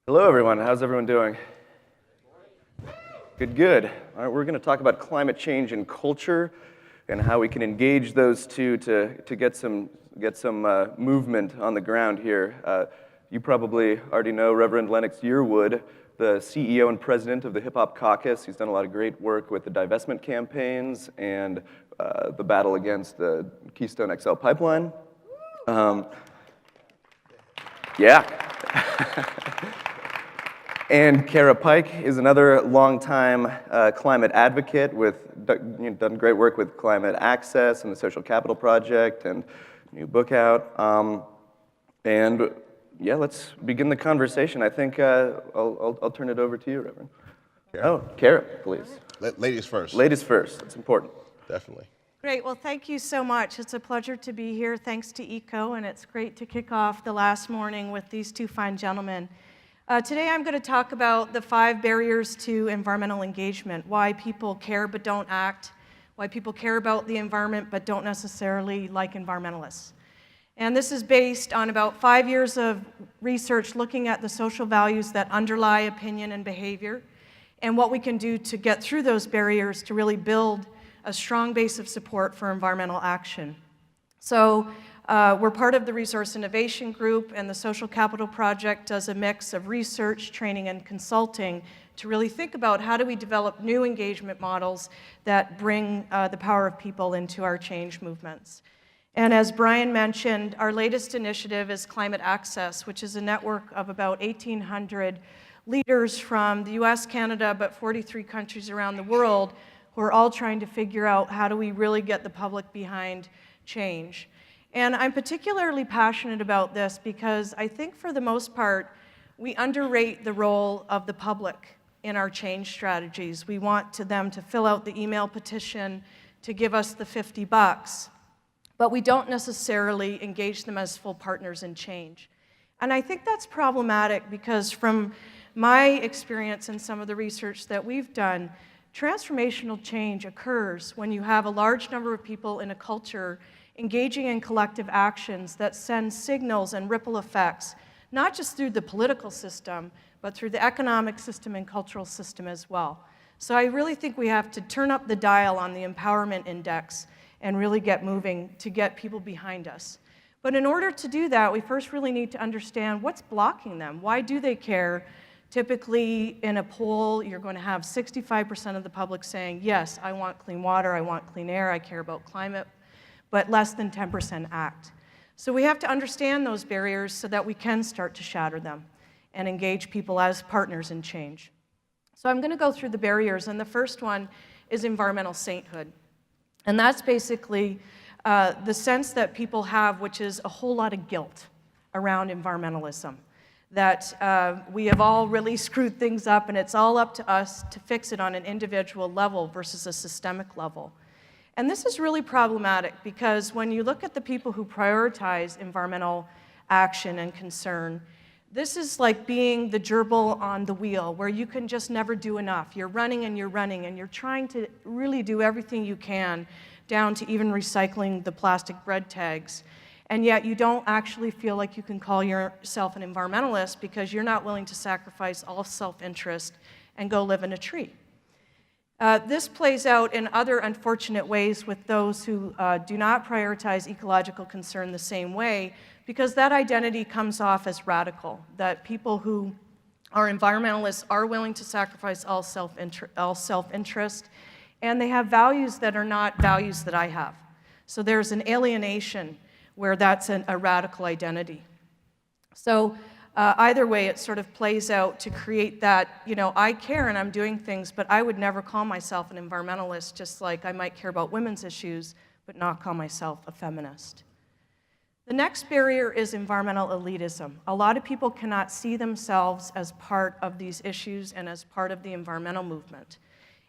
Hello, everyone. How's everyone doing? Good, good. All right, we're going to talk about climate change and culture and how we can engage those two to get some movement on the ground here. You probably already know Reverend Lennox Yearwood, the CEO and president of the Hip Hop Caucus. He's done a lot of great work with the divestment campaigns and the battle against the Keystone XL pipeline. Yeah. And Cara Pike is another longtime climate advocate done great work with climate access and the Social Capital Project and new book out. And yeah, let's begin the conversation. I think I'll turn it over to you, Reverend. Cara? Oh, Cara, please. Ladies first. Ladies first, that's important. Definitely. Great, well thank you so much. It's a pleasure to be here, thanks to ECO, and it's great to kick off the last morning with these two fine gentlemen. Today I'm going to talk about the 5 barriers to environmental engagement, why people care but don't act, why people care about the environment but don't necessarily like environmentalists. And this is based on about 5 years of research looking at the social values that underlie opinion and behavior, and what we can do to get through those barriers to really build a strong base of support for environmental action. So we're part of the Resource Innovation Group, and the Social Capital Project does a mix of research, training, and consulting to really think about how do we develop new engagement models that bring the power of people into our change movements. And as Brian mentioned, our latest initiative is Climate Access, which is a network of about 1,800 leaders from the US, Canada, but 43 countries around the world who are all trying to figure out how do we really get the public behind change. And I'm particularly passionate about this because I think for the most part, we underrate the role of the public in our change strategies. We want them to fill out the email petition to give us the $50, but we don't necessarily engage them as full partners in change. And I think that's problematic because from my experience and some of the research that we've done, transformational change occurs when you have a large number of people in a culture engaging in collective actions that send signals and ripple effects, not just through the political system, but through the economic system and cultural system as well. So I really think we have to turn up the dial on the empowerment index and really get moving to get people behind us. But in order to do that, we first really need to understand what's blocking them. Why do they care? Typically, in a poll, you're going to have 65% of the public saying, yes, I want clean water, I want clean air, I care about climate, but less than 10% act. So we have to understand those barriers so that we can start to shatter them and engage people as partners in change. So I'm going to go through the barriers, and the first one is environmental sainthood. And that's basically the sense that people have, which is a whole lot of guilt around environmentalism. That we have all really screwed things up, and it's all up to us to fix it on an individual level versus a systemic level. And this is really problematic because when you look at the people who prioritize environmental action and concern, this is like being the gerbil on the wheel where you can just never do enough. You're running and you're running and you're trying to really do everything you can, down to even recycling the plastic bread tags. And yet you don't actually feel like you can call yourself an environmentalist because you're not willing to sacrifice all self-interest and go live in a tree. This plays out in other unfortunate ways with those who do not prioritize ecological concern the same way, because that identity comes off as radical, that people who are environmentalists are willing to sacrifice all self-interest, and they have values that are not values that I have. So there's an alienation where that's a radical identity. So either way, it sort of plays out to create that, I care and I'm doing things, but I would never call myself an environmentalist, just like I might care about women's issues, but not call myself a feminist. The next barrier is environmental elitism. A lot of people cannot see themselves as part of these issues and as part of the environmental movement.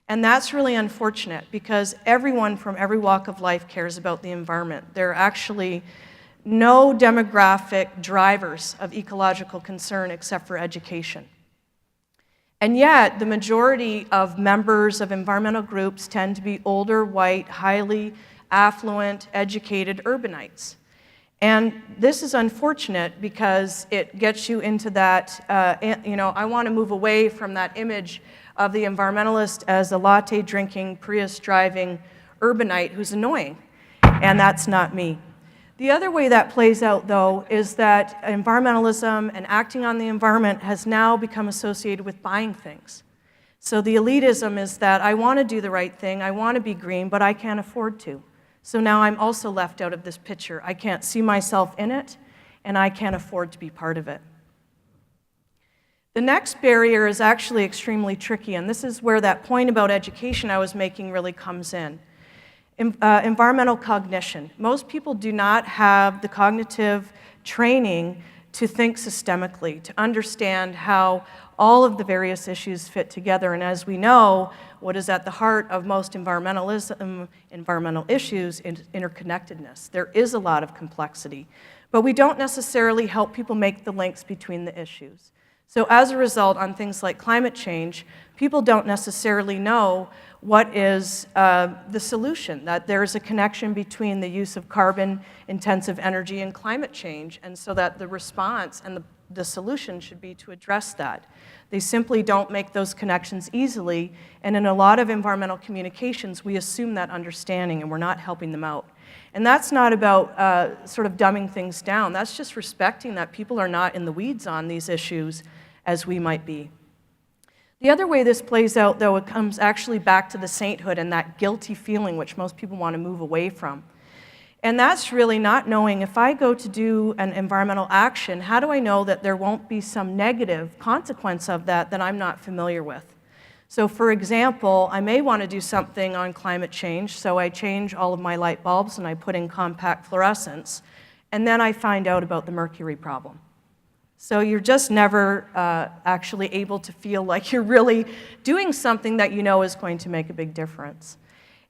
And that's really unfortunate because everyone from every walk of life cares about the environment. There are actually no demographic drivers of ecological concern except for education. And yet, the majority of members of environmental groups tend to be older, white, highly affluent, educated urbanites. And this is unfortunate because it gets you into that, I want to move away from that image of the environmentalist as a latte-drinking, Prius-driving urbanite who's annoying, and that's not me. The other way that plays out, though, is that environmentalism and acting on the environment has now become associated with buying things. So the elitism is that I want to do the right thing, I want to be green, but I can't afford to. So now I'm also left out of this picture. I can't see myself in it, and I can't afford to be part of it. The next barrier is actually extremely tricky, and this is where that point about education I was making really comes in. Environmental cognition. Most people do not have the cognitive training to think systemically, to understand how all of the various issues fit together. And as we know, what is at the heart of most environmental issues is interconnectedness. There is a lot of complexity, but we don't necessarily help people make the links between the issues. So as a result, on things like climate change, people don't necessarily know what is the solution, that there is a connection between the use of carbon-intensive energy and climate change, and so that the response and the solution should be to address that. They simply don't make those connections easily, and in a lot of environmental communications, we assume that understanding, and we're not helping them out. And that's not about sort of dumbing things down. That's just respecting that people are not in the weeds on these issues as we might be. The other way this plays out, though, it comes actually back to the sainthood and that guilty feeling which most people want to move away from. And that's really not knowing, if I go to do an environmental action, how do I know that there won't be some negative consequence of that that I'm not familiar with? So for example, I may want to do something on climate change, so I change all of my light bulbs and I put in compact fluorescence, and then I find out about the mercury problem. So you're just never actually able to feel like you're really doing something that you know is going to make a big difference.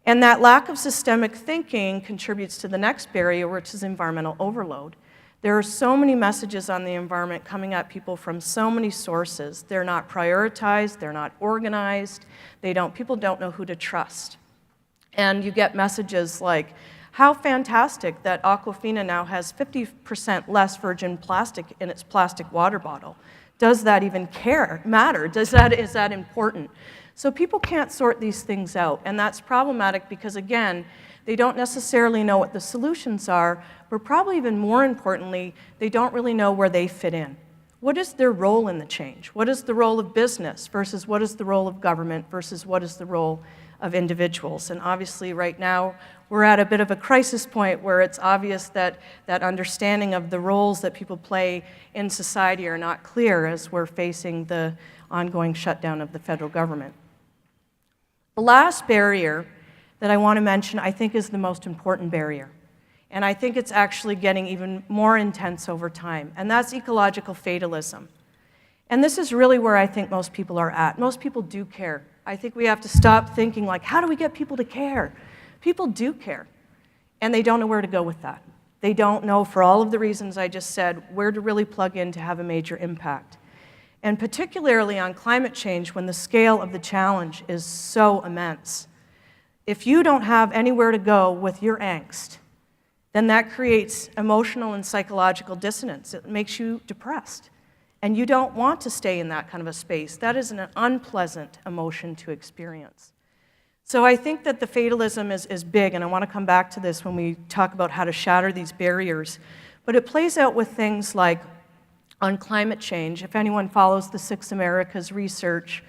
And that lack of systemic thinking contributes to the next barrier, which is environmental overload. There are so many messages on the environment coming at people from so many sources. They're not prioritized, they're not organized, people don't know who to trust. And you get messages like, how fantastic that Aquafina now has 50% less virgin plastic in its plastic water bottle. Does that even matter? Is that important? So people can't sort these things out, and that's problematic because, again, they don't necessarily know what the solutions are, but probably even more importantly, they don't really know where they fit in. What is their role in the change? What is the role of business versus what is the role of government versus what is the role of individuals? And obviously right now, we're at a bit of a crisis point where it's obvious that that understanding of the roles that people play in society are not clear as we're facing the ongoing shutdown of the federal government. The last barrier that I want to mention, I think, is the most important barrier. And I think it's actually getting even more intense over time, and that's ecological fatalism. And this is really where I think most people are at. Most people do care. I think we have to stop thinking like, how do we get people to care? People do care, and they don't know where to go with that. They don't know, for all of the reasons I just said, where to really plug in to have a major impact. And particularly on climate change, when the scale of the challenge is so immense. If you don't have anywhere to go with your angst, then that creates emotional and psychological dissonance. It makes you depressed. And you don't want to stay in that kind of a space. That is an unpleasant emotion to experience. So I think that the fatalism is big, and I want to come back to this when we talk about how to shatter these barriers. But it plays out with things like on climate change. If anyone follows the Six Americas research,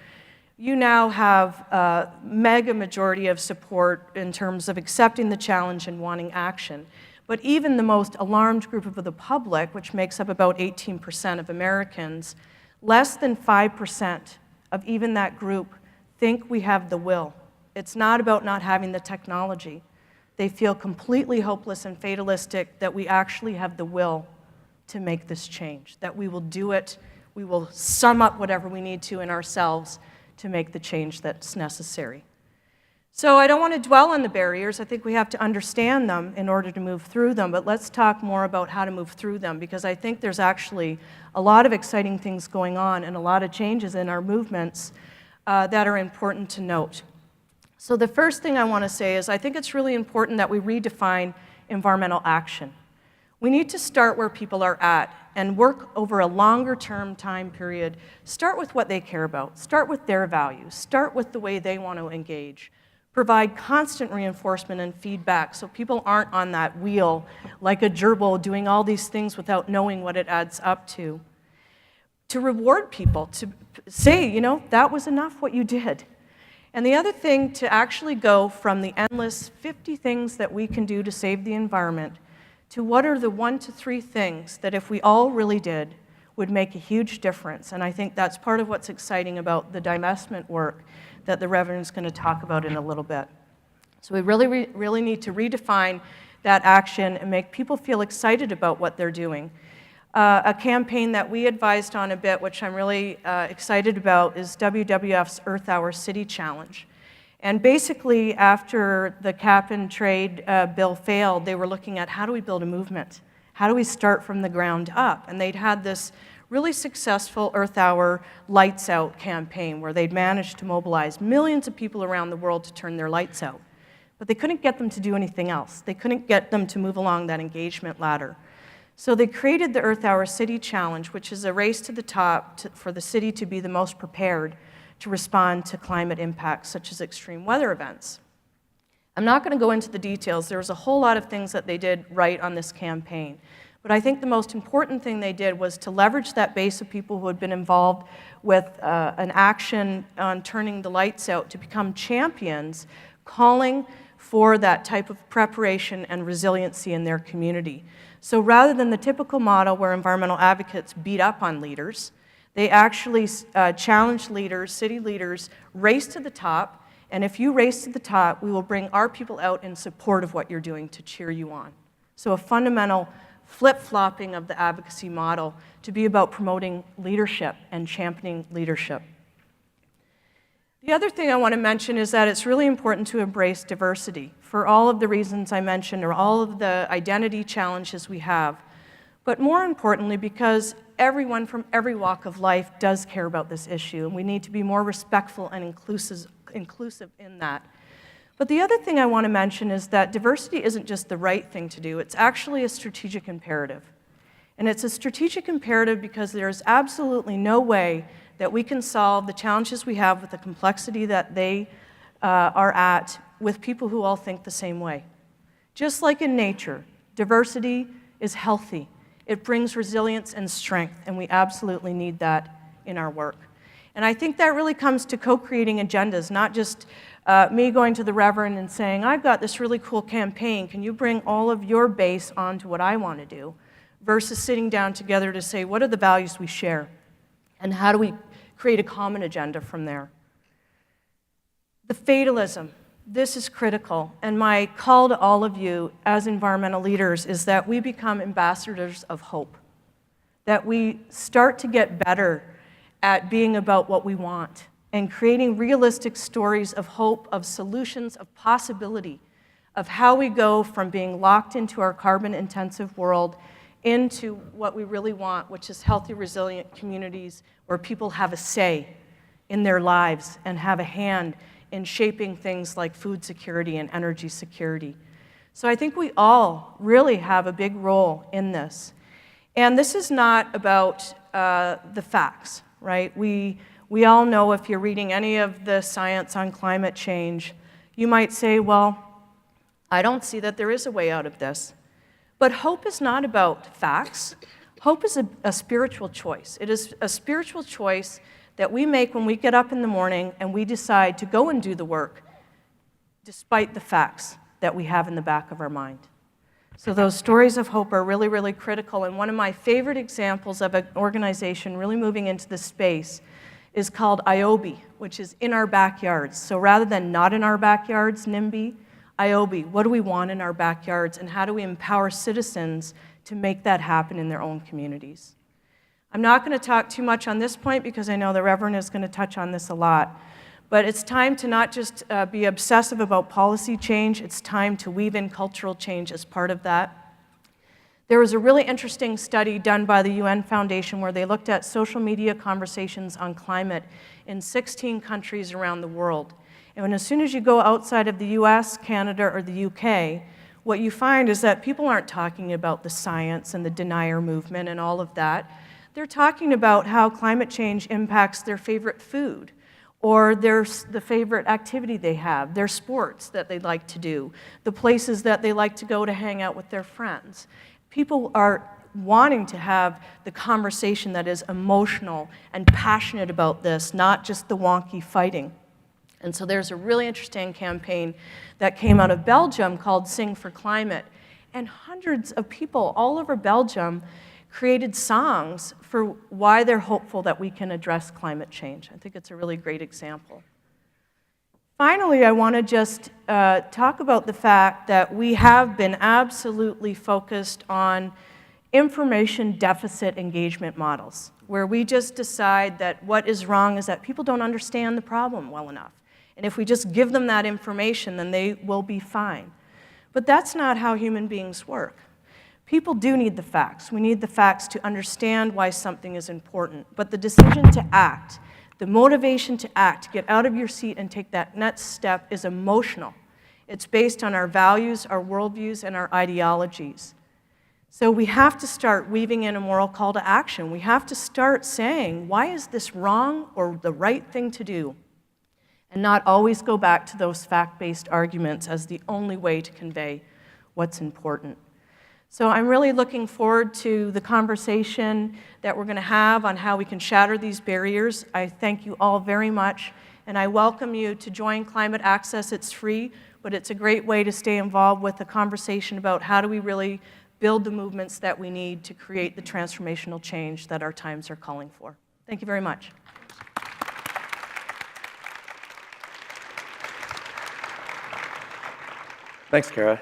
you now have a mega majority of support in terms of accepting the challenge and wanting action. But even the most alarmed group of the public, which makes up about 18% of Americans, less than 5% of even that group think we have the will. It's not about not having the technology. They feel completely hopeless and fatalistic that we actually have the will to make this change, that we will do it, we will sum up whatever we need to in ourselves to make the change that's necessary. So I don't want to dwell on the barriers. I think we have to understand them in order to move through them, but let's talk more about how to move through them, because I think there's actually a lot of exciting things going on and a lot of changes in our movements that are important to note. So the first thing I want to say is I think it's really important that we redefine environmental action. We need to start where people are at and work over a longer term time period. Start with what they care about. Start with their values. Start with the way they want to engage. Provide constant reinforcement and feedback so people aren't on that wheel like a gerbil doing all these things without knowing what it adds up to. To reward people, to say, you know, that was enough what you did. And the other thing, to actually go from the endless 50 things that we can do to save the environment to what are the 1 to 3 things that if we all really did would make a huge difference. And I think that's part of what's exciting about the divestment work that the Reverend is going to talk about in a little bit. So we really need to redefine that action and make people feel excited about what they're doing. A campaign that we advised on a bit, which I'm really excited about, is WWF's Earth Hour City Challenge. And basically, after the cap and trade bill failed, they were looking at how do we build a movement? How do we start from the ground up? And they'd had this really successful Earth Hour Lights Out campaign where they'd managed to mobilize millions of people around the world to turn their lights out. But they couldn't get them to do anything else. They couldn't get them to move along that engagement ladder. So they created the Earth Hour City Challenge, which is a race to the top for the city to be the most prepared to respond to climate impacts such as extreme weather events. I'm not going to go into the details. There was a whole lot of things that they did right on this campaign. But I think the most important thing they did was to leverage that base of people who had been involved with an action on turning the lights out to become champions, calling for that type of preparation and resiliency in their community. So rather than the typical model where environmental advocates beat up on leaders, they actually challenged leaders, city leaders, race to the top, and if you race to the top, we will bring our people out in support of what you're doing to cheer you on. So a fundamental flip-flopping of the advocacy model to be about promoting leadership and championing leadership. The other thing I want to mention is that it's really important to embrace diversity for all of the reasons I mentioned or all of the identity challenges we have. But more importantly, because everyone from every walk of life does care about this issue, and we need to be more respectful and inclusive in that. But the other thing I want to mention is that diversity isn't just the right thing to do, it's actually a strategic imperative. And it's a strategic imperative because there's absolutely no way that we can solve the challenges we have with the complexity that they are at with people who all think the same way. Just like in nature, diversity is healthy. It brings resilience and strength, and we absolutely need that in our work. And I think that really comes to co-creating agendas, not just me going to the Reverend and saying, I've got this really cool campaign, can you bring all of your base onto what I want to do? Versus sitting down together to say, what are the values we share? And how do we create a common agenda from there? The fatalism, this is critical. And my call to all of you as environmental leaders is that we become ambassadors of hope. That we start to get better at being about what we want and creating realistic stories of hope, of solutions, of possibility, of how we go from being locked into our carbon-intensive world into what we really want, which is healthy, resilient communities where people have a say in their lives and have a hand in shaping things like food security and energy security. So I think we all really have a big role in this. And this is not about the facts, right? We all know if you're reading any of the science on climate change, you might say, well, I don't see that there is a way out of this. But hope is not about facts. Hope is a spiritual choice. It is a spiritual choice that we make when we get up in the morning and we decide to go and do the work despite the facts that we have in the back of our mind. So those stories of hope are really, really critical. And one of my favorite examples of an organization really moving into this space is called IOBI, which is in our backyards. So rather than not in our backyards, NIMBY, IOBI, what do we want in our backyards and how do we empower citizens to make that happen in their own communities? I'm not going to talk too much on this point because I know the Reverend is going to touch on this a lot. But it's time to not just be obsessive about policy change, it's time to weave in cultural change as part of that. There was a really interesting study done by the UN Foundation where they looked at social media conversations on climate in 16 countries around the world. And as soon as you go outside of the US, Canada, or the UK, what you find is that people aren't talking about the science and the denier movement and all of that. They're talking about how climate change impacts their favorite food, or the favorite activity they have, their sports that they like to do, the places that they like to go to hang out with their friends. People are wanting to have the conversation that is emotional and passionate about this, not just the wonky fighting. And so there's a really interesting campaign that came out of Belgium called Sing for Climate. And hundreds of people all over Belgium created songs for why they're hopeful that we can address climate change. I think it's a really great example. Finally, I want to just talk about the fact that we have been absolutely focused on information deficit engagement models, where we just decide that what is wrong is that people don't understand the problem well enough. And if we just give them that information, then they will be fine. But that's not how human beings work. People do need the facts. We need the facts to understand why something is important. But the decision to act, the motivation to act, to get out of your seat and take that next step is emotional. It's based on our values, our worldviews, and our ideologies. So we have to start weaving in a moral call to action. We have to start saying, why is this wrong or the right thing to do? And not always go back to those fact-based arguments as the only way to convey what's important. So I'm really looking forward to the conversation that we're going to have on how we can shatter these barriers. I thank you all very much, and I welcome you to join Climate Access. It's free, but it's a great way to stay involved with the conversation about how do we really build the movements that we need to create the transformational change that our times are calling for. Thank you very much. Thanks, Cara.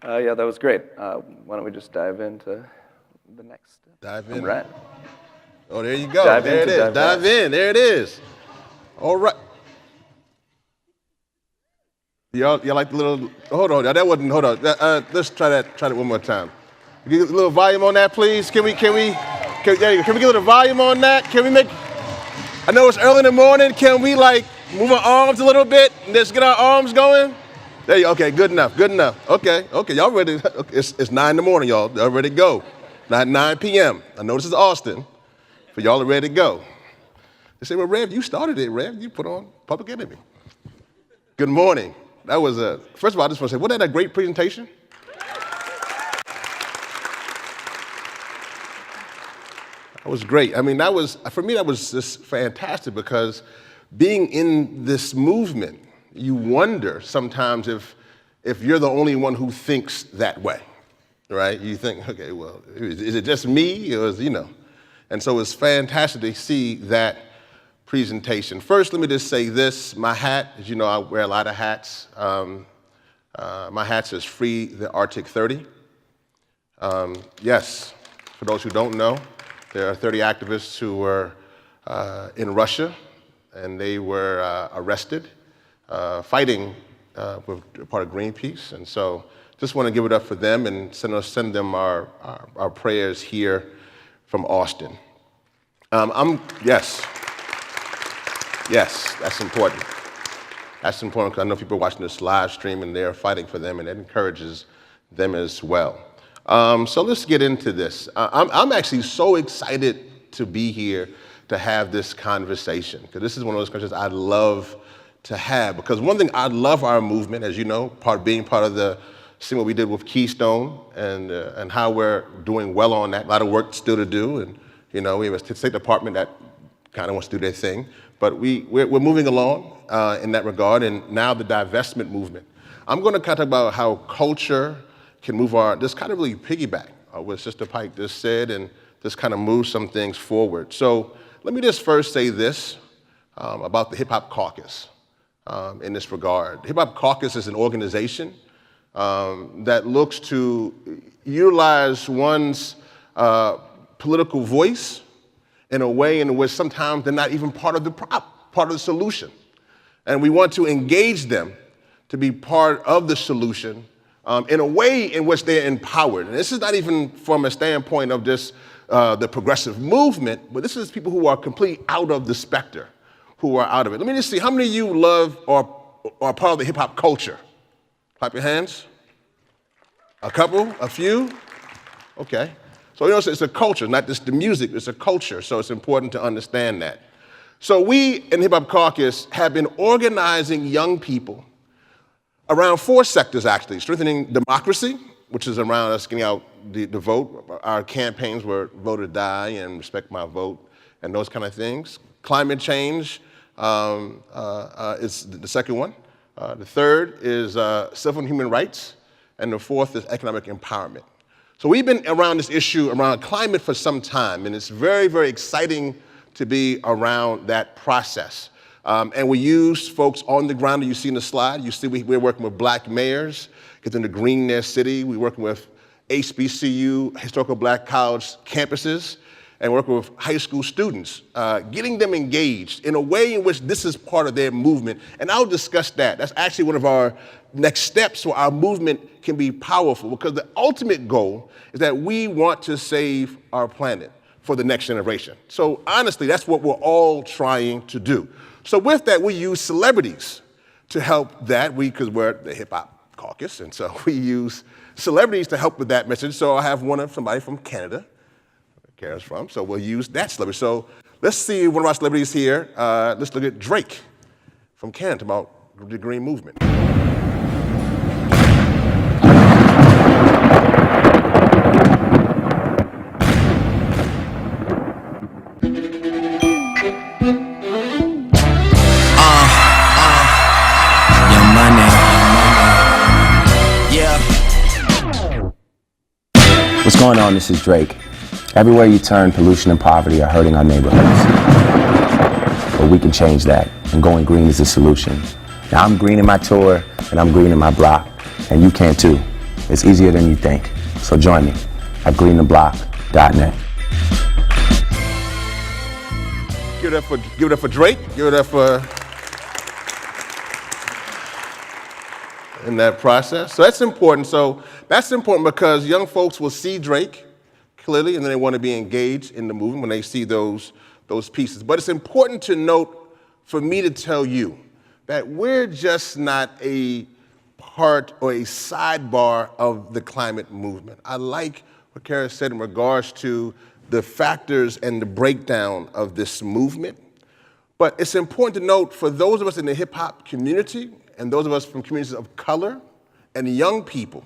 Yeah, that was great. Why don't we just dive into the next step? Dive in. Right. Oh, there you go. Dive there it into is. Dive in. There it is. All right. Y'all like the little, hold on. That wasn't, hold on. Let's try that one more time. Can you get a little volume on that, please? Can we get a little volume on that? Can we make, I know it's early in the morning. Can we like move our arms a little bit and just get our arms going? There you go. Okay, good enough, good enough. Okay, y'all ready? It's 9 in the morning, y'all. Y'all ready to go. Not 9 p.m. I know this is Austin, but y'all are ready to go. They say, well, Rev, you started it, Rev. You put on Public Enemy. Good morning. That was first of all, I just want to say, wasn't that a great presentation? That was great. I mean, for me, that was just fantastic because being in this movement, you wonder sometimes if you're the only one who thinks that way, right? You think, okay, well, is it just me or And so it's fantastic to see that presentation. First, let me just say this, my hat, as you know, I wear a lot of hats. My hat says Free the Arctic 30. Yes, for those who don't know, there are 30 activists who were in Russia and they were arrested. Fighting with part of Greenpeace, and so just want to give it up for them and send them our prayers here from Austin. Yes, that's important. That's important because I know people are watching this live stream and they're fighting for them, and it encourages them as well. So let's get into this. I'm actually so excited to be here to have this conversation because this is one of those conversations I love to have, because one thing I love our movement, as you know, being part of seeing what we did with Keystone and how we're doing well on that. A lot of work still to do, and we have a State Department that kind of wants to do their thing, but we're moving along in that regard. And now the divestment movement. I'm going to kind of talk about how culture can move this kind of really piggyback what Sister Pike just said, and just kind of move some things forward. So let me just first say this about the Hip Hop Caucus. In this regard. Hip Hop Caucus is an organization that looks to utilize one's political voice in a way in which sometimes they're not even part of the solution. And we want to engage them to be part of the solution in a way in which they're empowered. And this is not even from a standpoint of just the progressive movement, but this is people who are completely out of the specter. Who are out of it. Let me just see, how many of you love or are part of the hip hop culture? Clap your hands. A couple? A few? Okay. So you know, it's a culture, not just the music, it's a culture, so it's important to understand that. So we in Hip Hop Caucus have been organizing young people around 4 sectors, actually. Strengthening democracy, which is around us getting out the vote. Our campaigns were Vote or Die and Respect My Vote and those kind of things. Climate change is the second one. The third is civil and human rights. And the fourth is economic empowerment. So we've been around this issue around climate for some time, and it's very, very exciting to be around that process. And we use folks on the ground that you see in the slide. You see we're working with black mayors, get them to green their city. We're working with HBCU, historical black college campuses, and working with high school students, getting them engaged in a way in which this is part of their movement. And I'll discuss that. That's actually one of our next steps so our movement can be powerful, because the ultimate goal is that we want to save our planet for the next generation. So honestly, that's what we're all trying to do. So with that, we use celebrities to help that, because we're the Hip Hop Caucus, and so we use celebrities to help with that message. So I have somebody from Canada, where Cara's from, so we'll use that celebrity. So let's see one of our celebrities here. Let's look at Drake from Canada about the Green Movement. What's going on? This is Drake. Everywhere you turn, pollution and poverty are hurting our neighborhoods. But we can change that, and going green is the solution. Now I'm green in my tour, and I'm green in my block, and you can too. It's easier than you think. So join me at greentheblock.net. Give it up for Drake. Give it up for in that process. So that's important. So that's important because young folks will see Drake clearly, and then they want to be engaged in the movement when they see those pieces. But it's important to note, for me to tell you, that we're just not a part or a sidebar of the climate movement. I like what Cara said in regards to the factors and the breakdown of this movement. But it's important to note, for those of us in the hip hop community and those of us from communities of color and young people,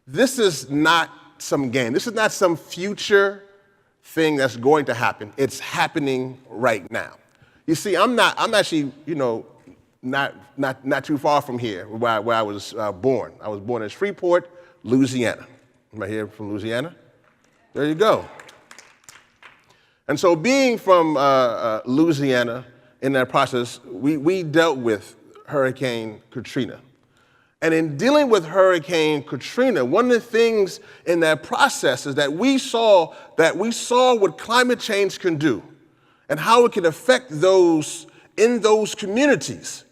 this is not some game. This is not some future thing that's going to happen. It's happening right now. You see, I'm actually, not too far from here, where I was born. I was born in Shreveport, Louisiana. Am I here from Louisiana? There you go. And so being from Louisiana, in that process, we dealt with Hurricane Katrina. And in dealing with Hurricane Katrina, one of the things in that process is that we saw what climate change can do and how it can affect those in those communities.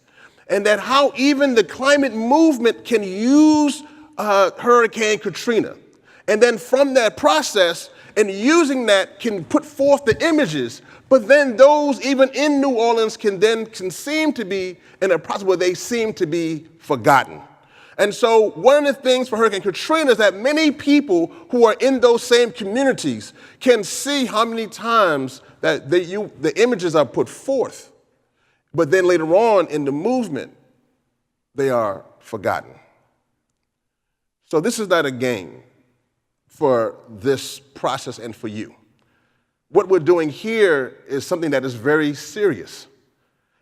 And that how even the climate movement can use Hurricane Katrina. And then from that process, and using that, can put forth the images, but then those even in New Orleans can seem to be in a process where they seem to be forgotten. And so one of the things for Hurricane Katrina is that many people who are in those same communities can see how many times that the images are put forth, but then later on in the movement, they are forgotten. So this is not a game for this process and for you. What we're doing here is something that is very serious.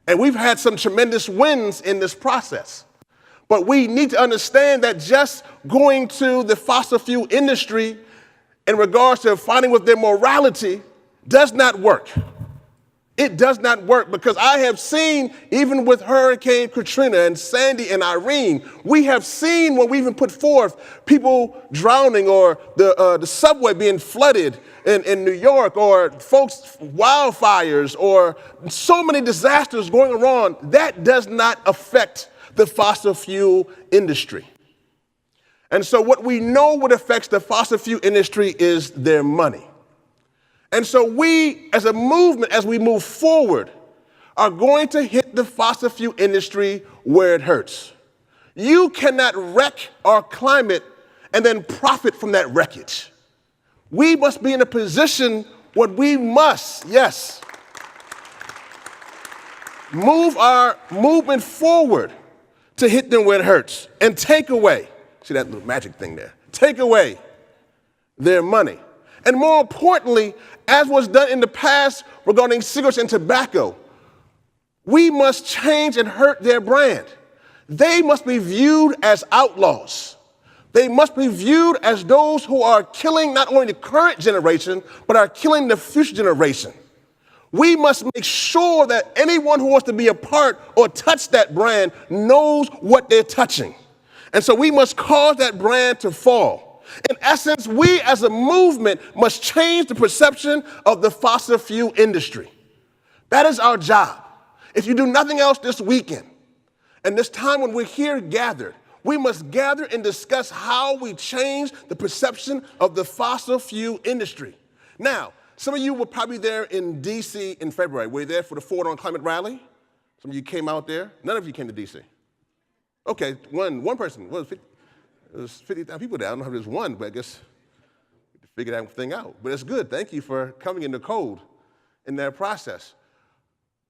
And we've had some tremendous wins in this process. But we need to understand that just going to the fossil fuel industry in regards to fighting with their morality does not work. It does not work, because I have seen, even with Hurricane Katrina and Sandy and Irene, we have seen when we even put forth people drowning, or the subway being flooded in New York, or folks, wildfires, or so many disasters going around. That does not affect the fossil fuel industry. And so what we know what affects the fossil fuel industry is their money. And so we, as a movement, as we move forward, are going to hit the fossil fuel industry where it hurts. You cannot wreck our climate and then profit from that wreckage. We must be in a position where we must, yes, move our movement forward to hit them where it hurts and take away, see that little magic thing there, take away their money. And more importantly, as was done in the past regarding cigarettes and tobacco, we must change and hurt their brand. They must be viewed as outlaws. They must be viewed as those who are killing not only the current generation, but are killing the future generation. We must make sure that anyone who wants to be a part or touch that brand knows what they're touching. And so we must cause that brand to fall. In essence, we as a movement must change the perception of the fossil fuel industry. That is our job. If you do nothing else this weekend, and this time when we're here gathered, we must gather and discuss how we change the perception of the fossil fuel industry. Now, some of you were probably there in DC in February. Were you there for the Forward on Climate rally? Some of you came out there. None of you came to DC. Okay, one person. Well, it was 50,000 people there. I don't know if there's one, but I guess we have to figure that thing out. But it's good. Thank you for coming in the cold in that process.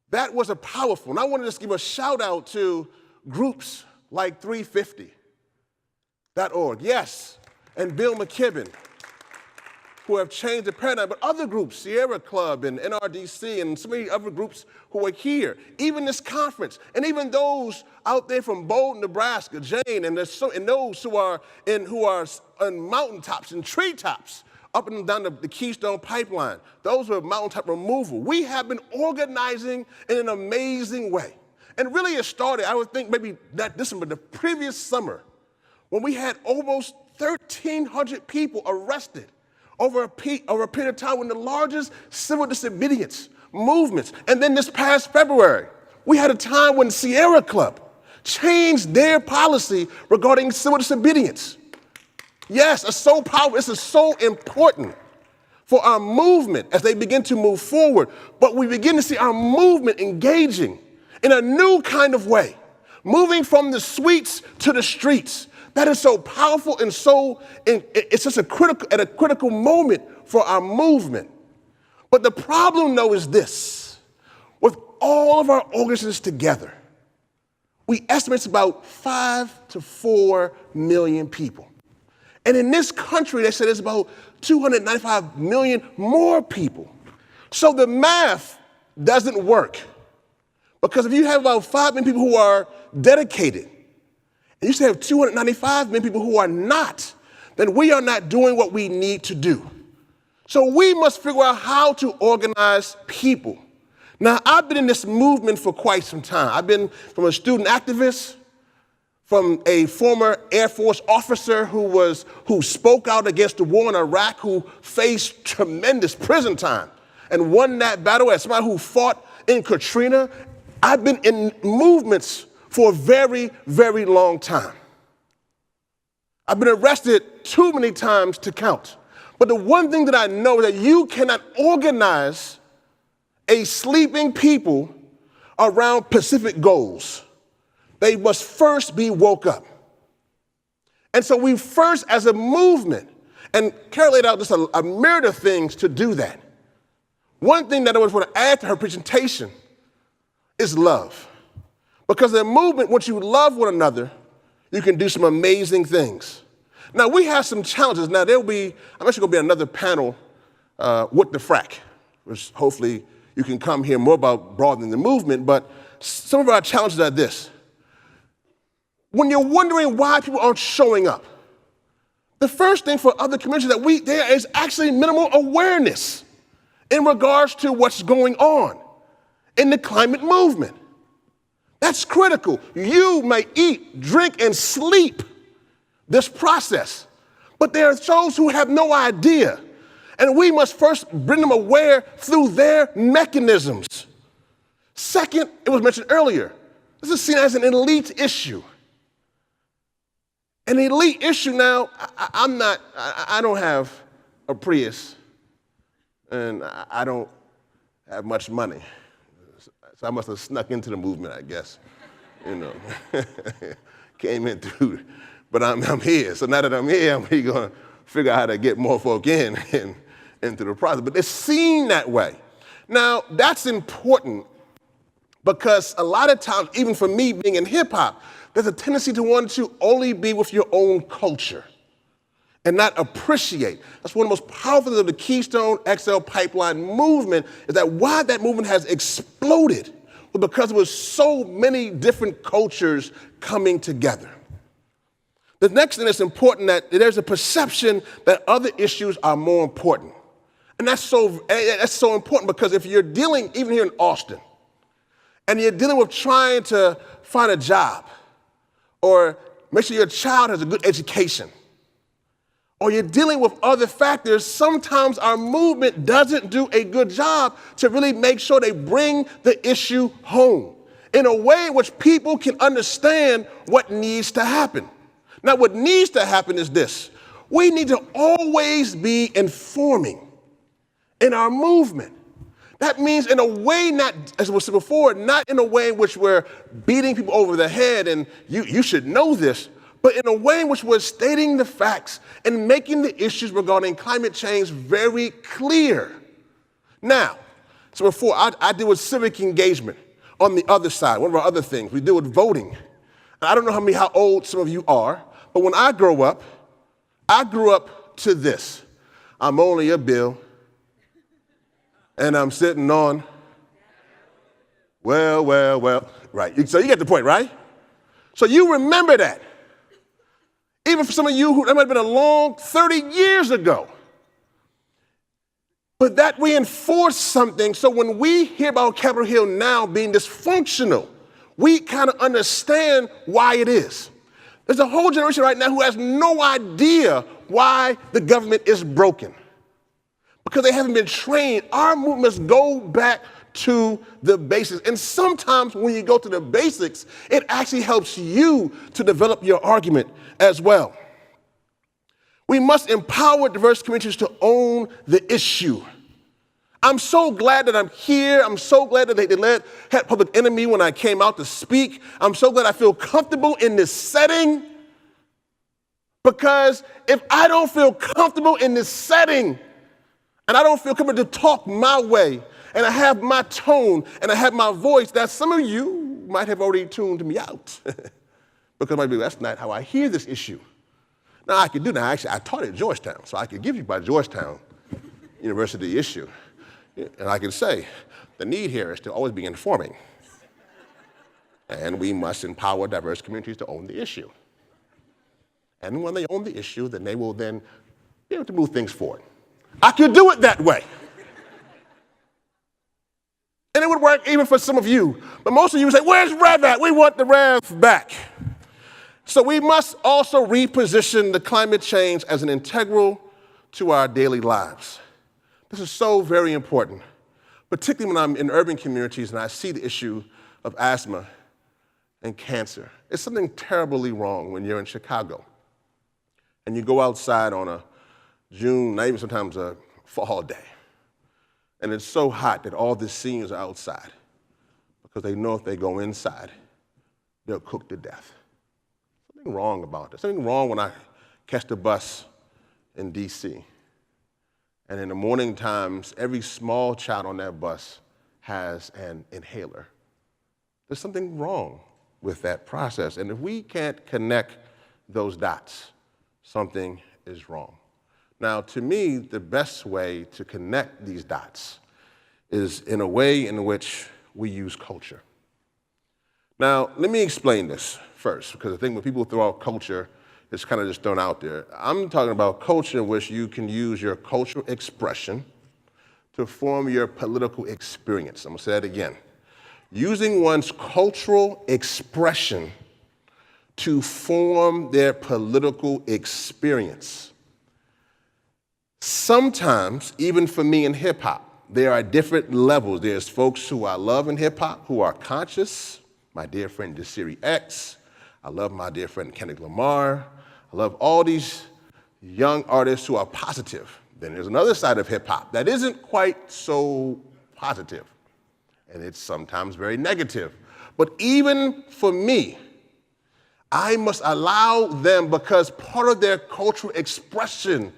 That was a powerful, and I want to just give a shout out to groups like 350.org, yes, and Bill McKibben, who have changed the paradigm, but other groups, Sierra Club and NRDC and so many other groups who are here, even this conference, and even those out there from Bolton, Nebraska, Jane, and those who are on mountaintops and treetops, up and down the Keystone Pipeline, those who are mountaintop removal. We have been organizing in an amazing way. And really it started, I would think maybe not this summer, but the previous summer, when we had almost 1,300 people arrested over a period of time when the largest civil disobedience movements. And then this past February, we had a time when Sierra Club changed their policy regarding civil disobedience. Yes, it's so powerful, this is so important for our movement as they begin to move forward. But we begin to see our movement engaging in a new kind of way, moving from the suites to the streets. That is so powerful and it's just at a critical moment for our movement. But the problem, though, is this. With all of our organizations together, we estimate it's about 5 to 4 million people. And in this country, they said there's about 295 million more people. So the math doesn't work. Because if you have about 5 million people who are dedicated, and you still have 295 million people who are not, then we are not doing what we need to do. So we must figure out how to organize people. Now, I've been in this movement for quite some time. I've been from a student activist, from a former Air Force officer who spoke out against the war in Iraq, who faced tremendous prison time and won that battle, as somebody who fought in Katrina. I've been in movements for a very, very long time. I've been arrested too many times to count. But the one thing that I know is that you cannot organize a sleeping people around specific goals. They must first be woke up. And so we first, as a movement, and Cara laid out just a myriad of things to do that. One thing that I want to add to her presentation is love. Because in a movement, once you love one another, you can do some amazing things. Now, we have some challenges. Now, I'm actually going to be on another panel with the frack, which hopefully you can come hear more about broadening the movement, but some of our challenges are this. When you're wondering why people aren't showing up, the first thing for other communities is that there is actually minimal awareness in regards to what's going on in the climate movement. That's critical. You may eat, drink, and sleep this process, but there are those who have no idea. And we must first bring them aware through their mechanisms. Second, it was mentioned earlier, this is seen as an elite issue. An elite issue now, I don't have a Prius, and I don't have much money. So I must have snuck into the movement, I guess, Came in through. but I'm here. So now that I'm here, I'm really going to figure out how to get more folk into the process. But it's seen that way. Now, that's important because a lot of times, even for me being in hip hop, there's a tendency to want to only be with your own culture and not appreciate. That's one of the most powerful things of the Keystone XL pipeline movement, is that why that movement has exploded was because there was so many different cultures coming together. The next thing that's important, that there's a perception that other issues are more important. And that's so important because if you're dealing, even here in Austin, and you're dealing with trying to find a job, or make sure your child has a good education, or you're dealing with other factors, sometimes our movement doesn't do a good job to really make sure they bring the issue home in a way in which people can understand what needs to happen. Now, what needs to happen is this. We need to always be informing in our movement. That means in a way, not, as was said before, not in a way in which we're beating people over the head and you should know this, but in a way in which we're stating the facts and making the issues regarding climate change very clear. Now, so before, I deal with civic engagement on the other side. One of our other things, we deal with voting. And I don't know how old some of you are, but when I grew up to this. I'm only a bill, and I'm sitting on, well, right. So you get the point, right? So you remember that. Even for some of you who, that might have been a long 30 years ago. But that reinforced something, so when we hear about Capitol Hill now being dysfunctional, we kind of understand why it is. There's a whole generation right now who has no idea why the government is broken, because they haven't been trained. Our movement must go back to the basics. And sometimes when you go to the basics, it actually helps you to develop your argument as well. We must empower diverse communities to own the issue. I'm so glad that I'm here. I'm so glad that they had Public Enemy when I came out to speak. I'm so glad I feel comfortable in this setting, because if I don't feel comfortable in this setting and I don't feel comfortable to talk my way, and I have my tone, and I have my voice, that some of you might have already tuned me out. Because maybe that's not how I hear this issue. Now, I could do that. Actually, I taught at Georgetown, so I could give you by Georgetown University issue. And I can say, the need here is to always be informing. And we must empower diverse communities to own the issue. And when they own the issue, then they will then be able to move things forward. I could do it that way. And it would work even for some of you. But most of you say, where's Rev at? We want the Rev back. So we must also reposition the climate change as an integral to our daily lives. This is so very important, particularly when I'm in urban communities and I see the issue of asthma and cancer. It's something terribly wrong when you're in Chicago and you go outside on a June, not even sometimes a fall day, and it's so hot that all the seniors are outside because they know if they go inside, they'll cook to death. Something wrong about this. Something wrong when I catch the bus in D.C. and in the morning times, every small child on that bus has an inhaler. There's something wrong with that process. And if we can't connect those dots, something is wrong. Now, to me, the best way to connect these dots is in a way in which we use culture. Now, let me explain this first, because I think when people throw out culture, it's kind of just thrown out there. I'm talking about culture in which you can use your cultural expression to form your political experience. I'm going to say that again. Using one's cultural expression to form their political experience. Sometimes, even for me in hip hop, there are different levels. There's folks who I love in hip hop who are conscious. My dear friend Desiree X. I love my dear friend Kendrick Lamar. I love all these young artists who are positive. Then there's another side of hip hop that isn't quite so positive, and it's sometimes very negative. But even for me, I must allow them, because part of their cultural expression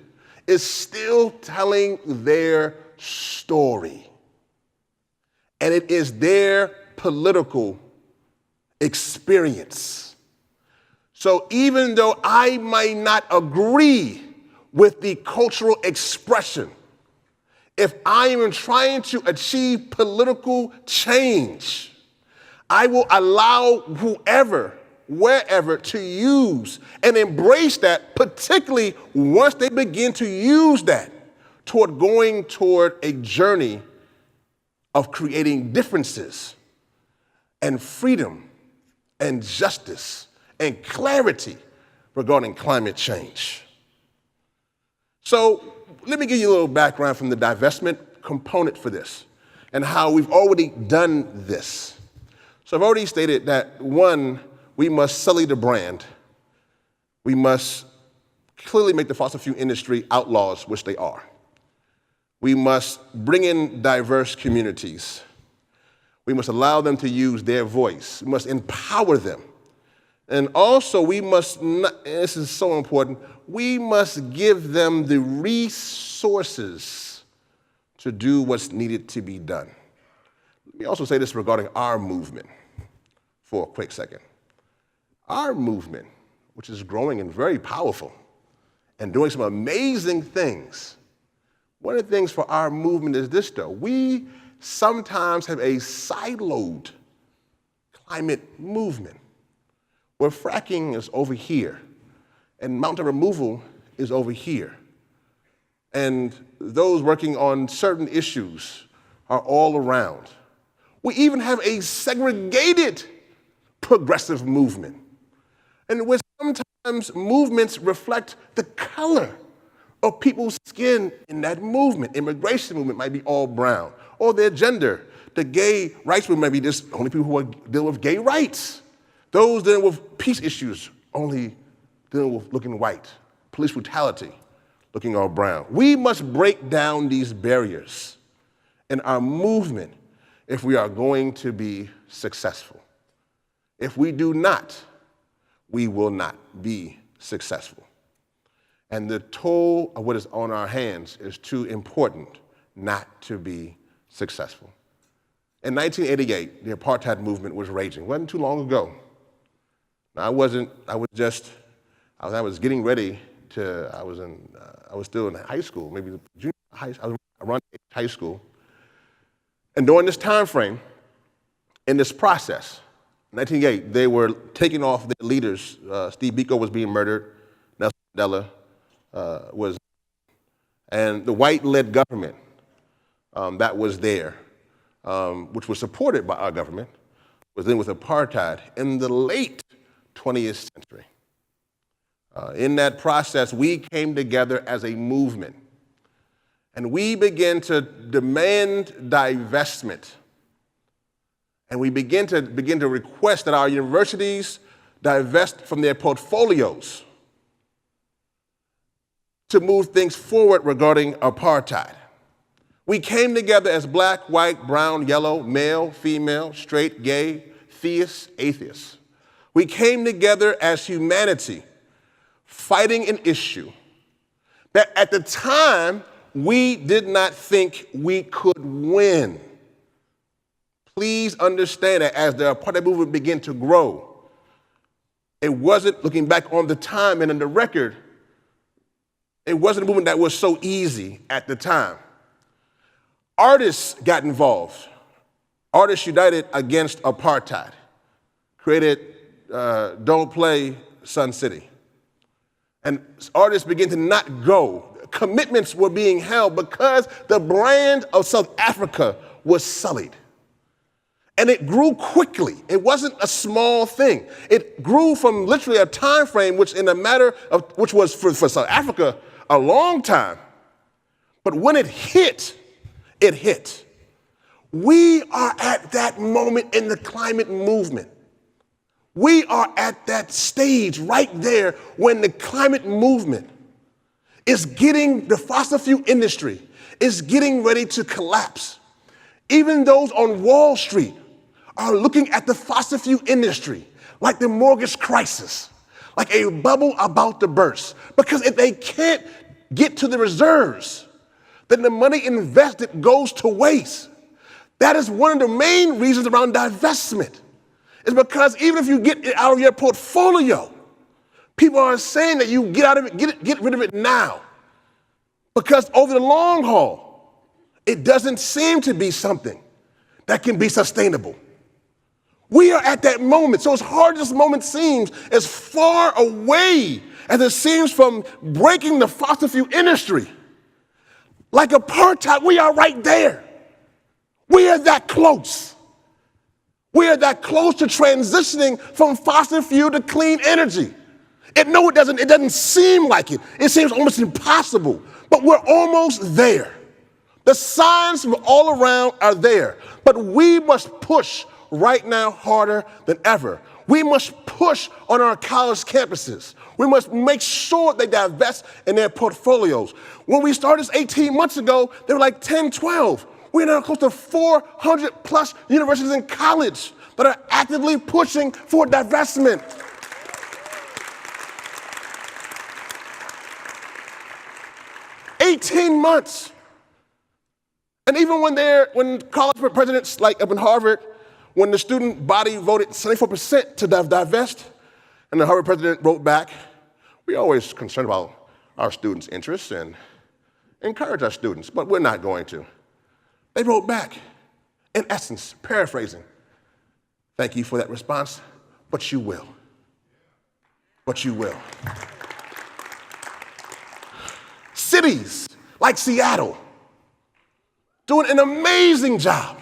is still telling their story. And it is their political experience. So even though I might not agree with the cultural expression, if I am trying to achieve political change, I will allow whoever, wherever, to use and embrace that, particularly once they begin to use that toward going toward a journey of creating differences and freedom and justice and clarity regarding climate change. So let me give you a little background from the divestment component for this and how we've already done this. So I've already stated that, one, we must sully the brand. We must clearly make the fossil fuel industry outlaws, which they are. We must bring in diverse communities. We must allow them to use their voice. We must empower them. And also we must, not, this is so important, we must give them the resources to do what's needed to be done. Let me also say this regarding our movement for a quick second. Our movement, which is growing and very powerful and doing some amazing things, one of the things for our movement is this, though. We sometimes have a siloed climate movement where fracking is over here and mountain removal is over here. And those working on certain issues are all around. We even have a segregated progressive movement, in which sometimes movements reflect the color of people's skin in that movement. Immigration movement might be all brown, or their gender. The gay rights movement might be just only people who are dealing with gay rights. Those dealing with peace issues only dealing with looking white. Police brutality, looking all brown. We must break down these barriers in our movement if we are going to be successful. If we do not, we will not be successful. And the toll of what is on our hands is too important not to be successful. In 1988, the apartheid movement was raging. It wasn't too long ago. I was getting ready to, I was still in high school, maybe junior high, I was around high school. And during this time frame, in this process, 1988, they were taking off their leaders. Steve Biko was being murdered. Nelson Mandela was, and the white-led government that was there, which was supported by our government, was then with apartheid in the late 20th century. In that process, we came together as a movement, and we began to demand divestment. And we begin to request that our universities divest from their portfolios to move things forward regarding apartheid. We came together as black, white, brown, yellow, male, female, straight, gay, theists, atheists. We came together as humanity, fighting an issue that at the time we did not think we could win. Please understand that as the apartheid movement began to grow, it wasn't, looking back on the time and in the record, it wasn't a movement that was so easy at the time. Artists got involved. Artists United Against Apartheid created Don't Play Sun City. And artists began to not go. Commitments were being held because the brand of South Africa was sullied. And it grew quickly. It wasn't a small thing. It grew from literally a time frame which in a matter of, which was for South Africa a long time. But when it hit, it hit. We are at that moment in the climate movement. We are at that stage right there when the climate movement is getting, the fossil fuel industry is getting ready to collapse. Even those on Wall Street are looking at the fossil fuel industry like the mortgage crisis, like a bubble about to burst. Because if they can't get to the reserves, then the money invested goes to waste. That is one of the main reasons around divestment. It's because even if you get it out of your portfolio, people are saying that you get out of it, get rid of it now. Because over the long haul, it doesn't seem to be something that can be sustainable. We are at that moment. So as hard as this moment seems, as far away as it seems from breaking the fossil fuel industry, like apartheid, we are right there. We are that close. We are that close to transitioning from fossil fuel to clean energy. It doesn't seem like it. It seems almost impossible, but we're almost there. The signs from all around are there, but we must push right now harder than ever. We must push on our college campuses. We must make sure they divest in their portfolios. When we started this 18 months ago, they were like 10, 12. We're now close to 400 plus universities and college that are actively pushing for divestment. $18 months. And even when college presidents like up in Harvard, when the student body voted 74% to divest, and the Harvard president wrote back, we're always concerned about our students' interests and encourage our students, but we're not going to. They wrote back, in essence, paraphrasing, thank you for that response, but you will. But you will. Cities like Seattle, doing an amazing job,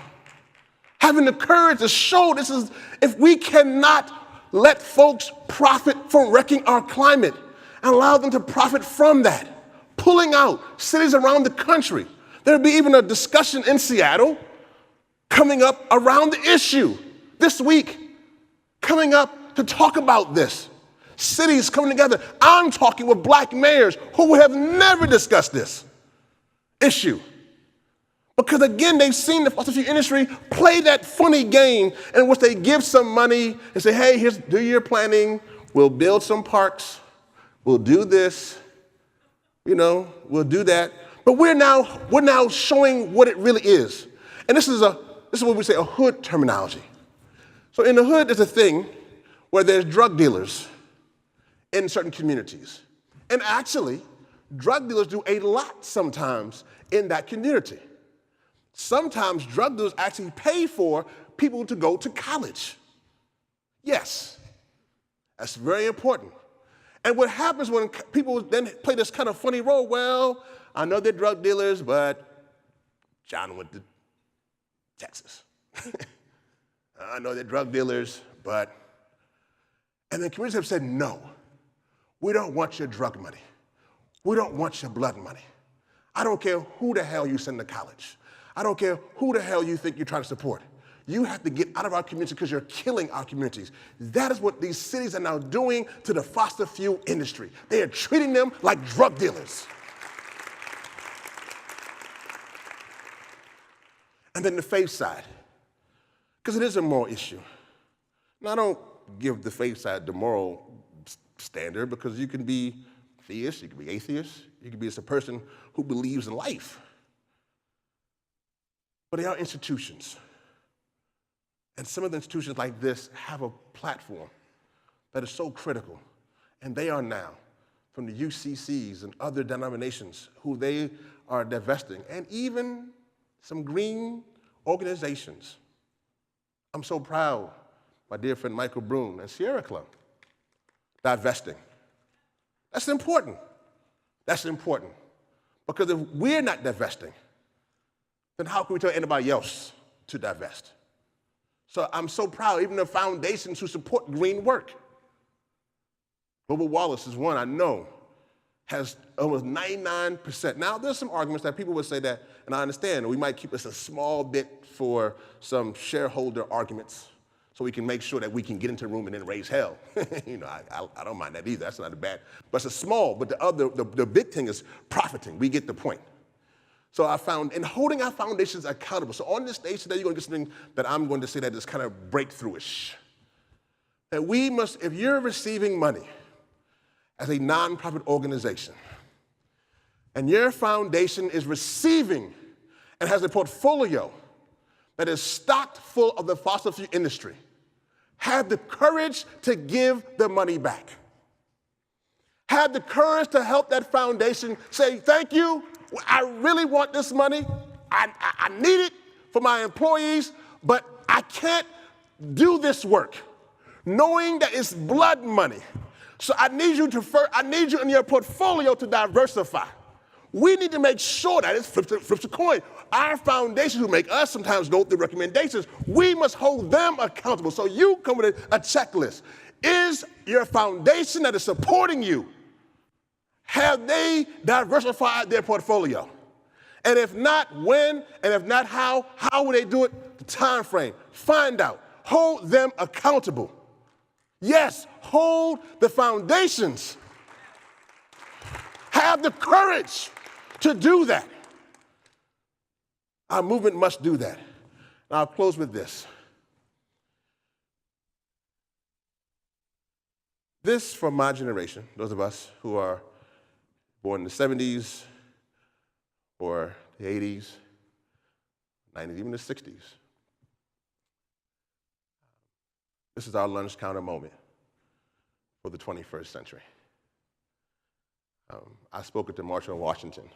having the courage to show this is, if we cannot let folks profit from wrecking our climate and allow them to profit from that, pulling out cities around the country. There'll be even a discussion in Seattle coming up around the issue this week, coming up to talk about this. Cities coming together. I'm talking with black mayors who have never discussed this issue. Because again, they've seen the fossil fuel industry play that funny game in which they give some money and say, hey, do your planning, we'll build some parks, we'll do this, we'll do that. But we're now showing what it really is. And this is what we say, a hood terminology. So in the hood, there's a thing where there's drug dealers in certain communities. And actually, drug dealers do a lot sometimes in that community. Sometimes drug dealers actually pay for people to go to college. Yes, that's very important. And what happens when people then play this kind of funny role, well, I know they're drug dealers, but John went to Texas. I know they're drug dealers, but, and then communities have said, no, we don't want your drug money. We don't want your blood money. I don't care who the hell you send to college. I don't care who the hell you think you're trying to support. You have to get out of our community because you're killing our communities. That is what these cities are now doing to the fossil fuel industry. They are treating them like drug dealers. And then the faith side, because it is a moral issue. Now, I don't give the faith side the moral standard because you can be theist, you can be atheist, you can be just a person who believes in life. But they are institutions. And some of the institutions like this have a platform that is so critical. And they are now, from the UCCs and other denominations who they are divesting, and even some green organizations. I'm so proud, my dear friend Michael Broom and Sierra Club, divesting. That's important. That's important. Because if we're not divesting, then how can we tell anybody else to divest? So I'm so proud, even the foundations who support green work. Global Wallace is one I know, has almost 99%. Now, there's some arguments that people would say that, and I understand, we might keep this a small bit for some shareholder arguments so we can make sure that we can get into the room and then raise hell. I don't mind that either. That's not a bad, but it's a small, but the big thing is profiting. We get the point. So I found, in holding our foundations accountable, so on this stage today, you're going to get something that I'm going to say that is kind of breakthrough-ish. that we must, if you're receiving money as a nonprofit organization, and your foundation is receiving and has a portfolio that is stocked full of the fossil fuel industry, have the courage to give the money back. Have the courage to help that foundation say, thank you, I really want this money, I need it for my employees, but I can't do this work, knowing that it's blood money. So I need you in your portfolio to diversify. We need to make sure that it's flips a coin. Our foundations who make us sometimes go through recommendations, we must hold them accountable. So you come with a checklist. Is your foundation that is supporting you, have they diversified their portfolio? And if not, when? And if not, how? How will they do it? The time frame. Find out. Hold them accountable. Yes, hold the foundations. Have the courage to do that. Our movement must do that. And I'll close with this. This, from my generation, those of us who are born in the 70s or the 80s, 90s, even the 60s, this is our lunch counter moment for the 21st century. I spoke at the March on Washington.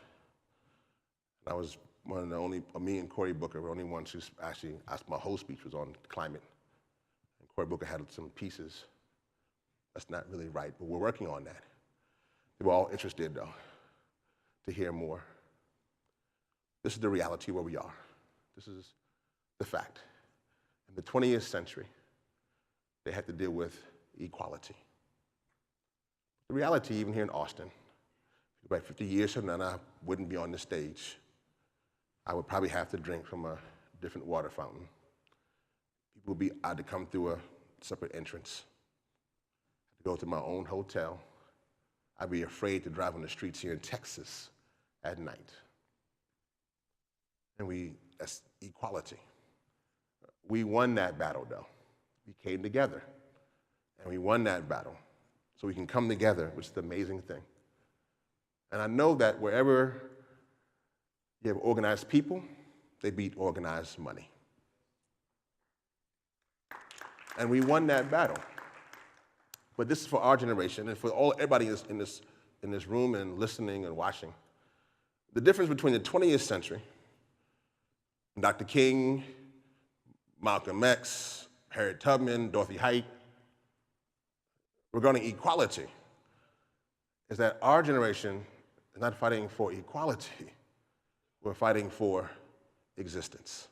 I was one of the only, me and Cory Booker were the only ones who actually asked. My whole speech was on climate. And Cory Booker had some pieces. That's not really right, but we're working on that. They were all interested, though, to hear more. This is the reality where we are. This is the fact. In the 20th century, they had to deal with equality. The reality, even here in Austin, about 50 years from now, I wouldn't be on the stage. I would probably have to drink from a different water fountain. People would be out to come through a separate entrance, to go to my own hotel. I'd be afraid to drive on the streets here in Texas at night. And that's equality. We won that battle, though. We came together, and we won that battle. So we can come together, which is the amazing thing. And I know that wherever you have organized people, they beat organized money. And we won that battle. But this is for our generation and for everybody in this room and listening and watching. The difference between the 20th century, Dr. King, Malcolm X, Harriet Tubman, Dorothy Height, regarding equality, is that our generation is not fighting for equality, we're fighting for existence.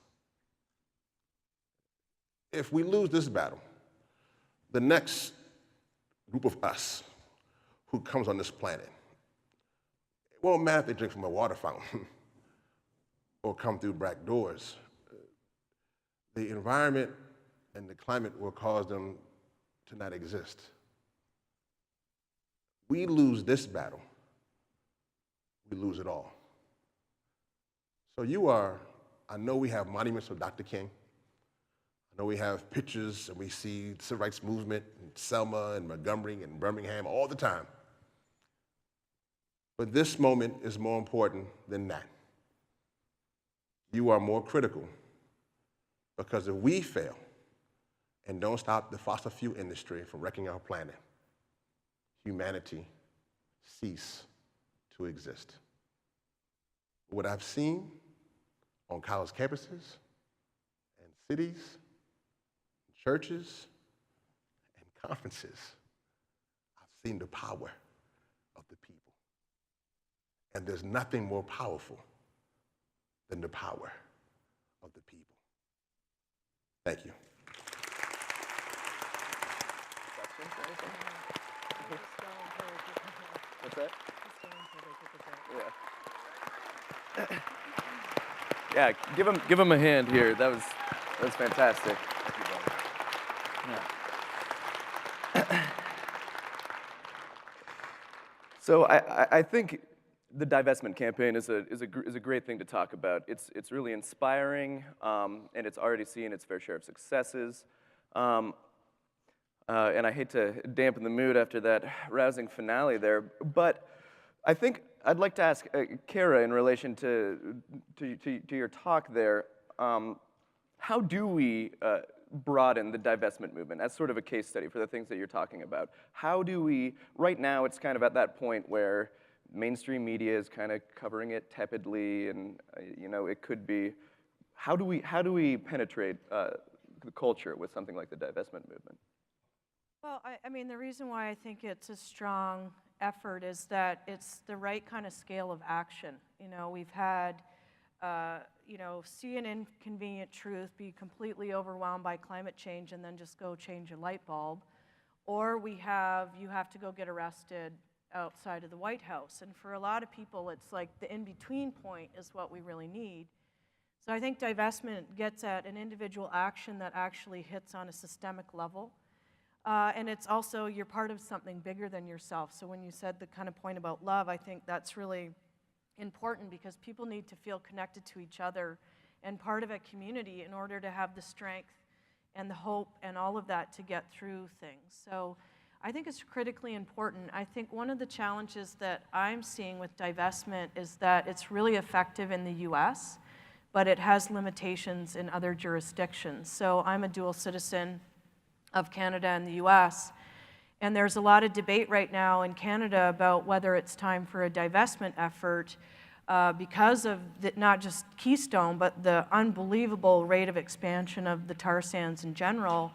If we lose this battle, the next group of us who comes on this planet, it won't matter if they drink from a water fountain or come through back doors. The environment and the climate will cause them to not exist. We lose this battle, we lose it all. So I know we have monuments of Dr. King. I know we have pictures and we see the civil rights movement in Selma and Montgomery and Birmingham all the time. But this moment is more important than that. You are more critical because if we fail and don't stop the fossil fuel industry from wrecking our planet, humanity cease to exist. What I've seen on college campuses and cities, churches, and conferences, I've seen the power of the people. And there's nothing more powerful than the power of the people. Thank you. What's that? Yeah. Yeah, give him a hand here. That was fantastic. Yeah. So I think the divestment campaign is a great thing to talk about. It's really inspiring, and it's already seen its fair share of successes. And I hate to dampen the mood after that rousing finale there, but I think I'd like to ask Cara in relation to your talk there, how do we broaden the divestment movement as sort of a case study for the things that you're talking about? How do we, right now it's kind of at that point where mainstream media is kind of covering it tepidly, and it could be, how do we penetrate the culture with something like the divestment movement? Well, I mean, the reason why I think it's a strong effort is that it's the right kind of scale of action. We've had, see an inconvenient truth, be completely overwhelmed by climate change, and then just go change a light bulb. Or you have to go get arrested outside of the White House. And for a lot of people, it's like the in-between point is what we really need. So I think divestment gets at an individual action that actually hits on a systemic level. And it's also, you're part of something bigger than yourself. So when you said the kind of point about love, I think that's really important because people need to feel connected to each other and part of a community in order to have the strength and the hope and all of that to get through things. So I think it's critically important. I think one of the challenges that I'm seeing with divestment is that it's really effective in the US, but it has limitations in other jurisdictions. So I'm a dual citizen of Canada and the US. And there's a lot of debate right now in Canada about whether it's time for a divestment effort because of not just Keystone, but the unbelievable rate of expansion of the tar sands in general.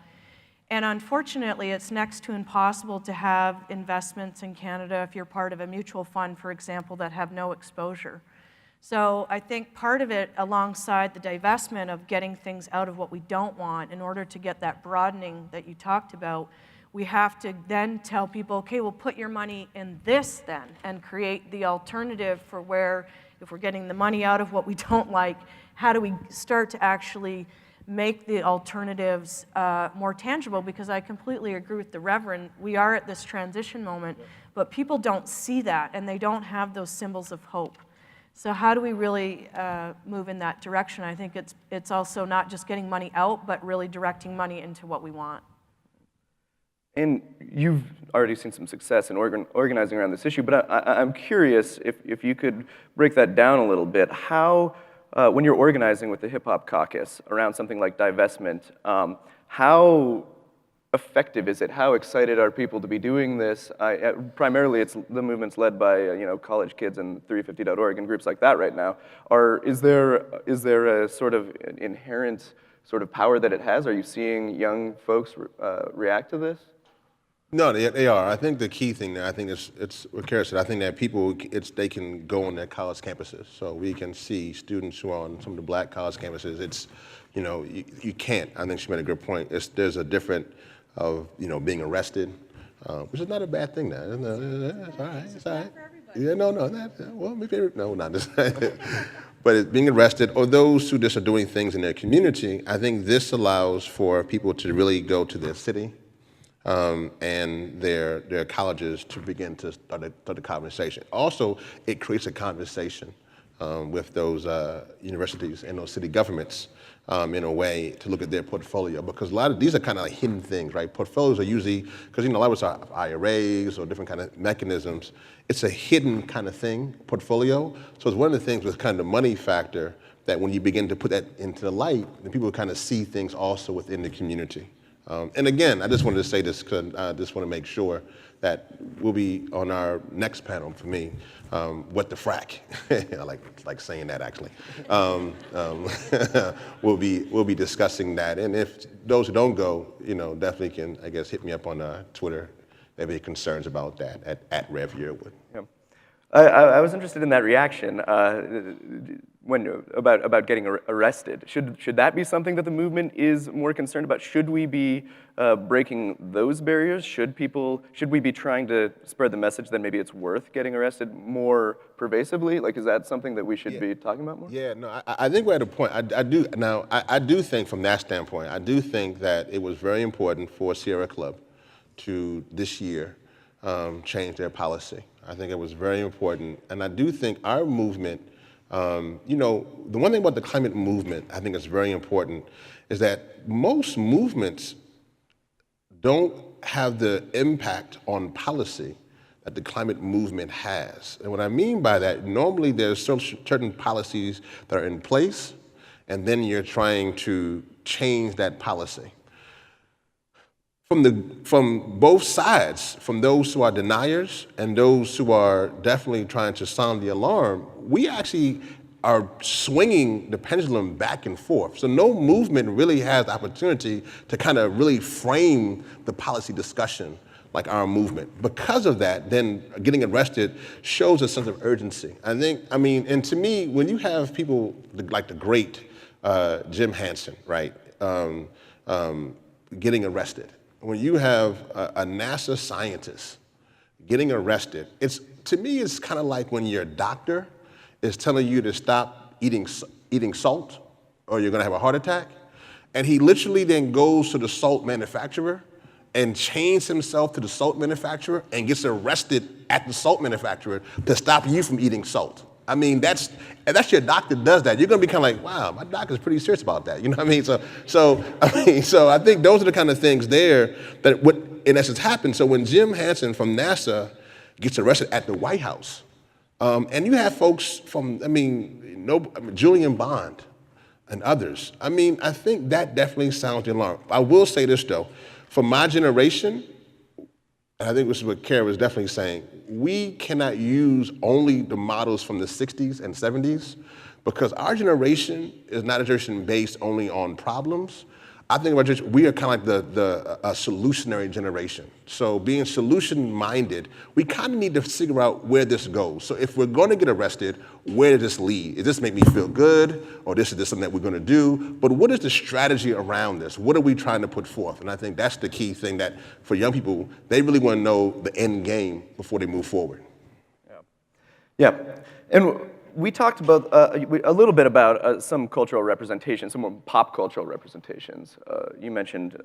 And unfortunately, it's next to impossible to have investments in Canada if you're part of a mutual fund, for example, that have no exposure. So I think part of it, alongside the divestment of getting things out of what we don't want, in order to get that broadening that you talked about, we have to then tell people, okay, well, put your money in this then, and create the alternative for where, if we're getting the money out of what we don't like, how do we start to actually make the alternatives more tangible? Because I completely agree with the Reverend, we are at this transition moment, but people don't see that, and they don't have those symbols of hope. So how do we really move in that direction? I think it's also not just getting money out, but really directing money into what we want. And you've already seen some success in organizing around this issue, but I'm curious if you could break that down a little bit. How, when you're organizing with the Hip Hop Caucus around something like divestment, how effective is it? How excited are people to be doing this? Primarily, the movement's led by college kids and 350.org and groups like that right now. Is there a sort of inherent sort of power that it has? Are you seeing young folks react to this? No, they are. I think the key thing there, I think it's what Cara said. I think that people, they can go on their college campuses. So we can see students who are on some of the black college campuses. It's, you can't. I think she made a good point. There's a different of being arrested, which is not a bad thing. Now, it's all right. It's all right. Yeah, no. Well, my favorite. No, not this. But it's being arrested, or those who just are doing things in their community. I think this allows for people to really go to their city and their colleges to begin to start a conversation. Also, it creates a conversation with those universities and those city governments in a way to look at their portfolio, because a lot of these are kind of like hidden things, right? Portfolios are usually, because a lot of us are IRAs or different kind of mechanisms. It's a hidden kind of thing, portfolio. So it's one of the things with kind of the money factor that when you begin to put that into the light, then people kind of see things also within the community. And again, I just wanted to say this because I just want to make sure that we'll be on our next panel for me, what the frack. I like saying that actually. We'll be discussing that, and if those who don't go, definitely can, I guess, hit me up on Twitter. There may be concerns about that at Rev Yearwood. Yeah. I was interested in that reaction about getting arrested. Should that be something that the movement is more concerned about? Should we be breaking those barriers? Should we be trying to spread the message that maybe it's worth getting arrested more pervasively? Like, is that something that we should be talking about more? Yeah, no, I think we're at a point. I do think from that standpoint, I do think that it was very important for Sierra Club to this year change their policy. I think it was very important, and I do think our movement, the one thing about the climate movement I think is very important is that most movements don't have the impact on policy that the climate movement has. And what I mean by that, normally there's certain policies that are in place, and then you're trying to change that policy. From both sides, from those who are deniers and those who are definitely trying to sound the alarm, we actually are swinging the pendulum back and forth. So no movement really has the opportunity to kind of really frame the policy discussion like our movement. Because of that, then getting arrested shows a sense of urgency. And to me, when you have people like the great Jim Hansen, right, getting arrested, when you have a NASA scientist getting arrested, to me, it's kind of like when your doctor is telling you to stop eating salt or you're gonna have a heart attack, and he literally then goes to the salt manufacturer and chains himself to the salt manufacturer and gets arrested at the salt manufacturer to stop you from eating salt. I mean, that's your doctor does that. You're gonna be kind of like, wow, my doctor's pretty serious about that. You know what I mean? So I think those are the kind of things there that what in essence happened. So when Jim Hansen from NASA gets arrested at the White House, and you have folks from, Julian Bond and others. I think that definitely sounds the alarm. I will say this though, for my generation, and I think this is what Cara was definitely saying, we cannot use only the models from the 60s and 70s because our generation is not a generation based only on problems. I think we are kind of like the solutionary generation. So being solution-minded, we kind of need to figure out where this goes. So if we're going to get arrested, where does this lead? Does this make me feel good, or this is just something that we're going to do? But what is the strategy around this? What are we trying to put forth? And I think that's the key thing that for young people, they really want to know the end game before they move forward. Yeah, and we talked about a little bit about some cultural representation, some more pop cultural representations. You mentioned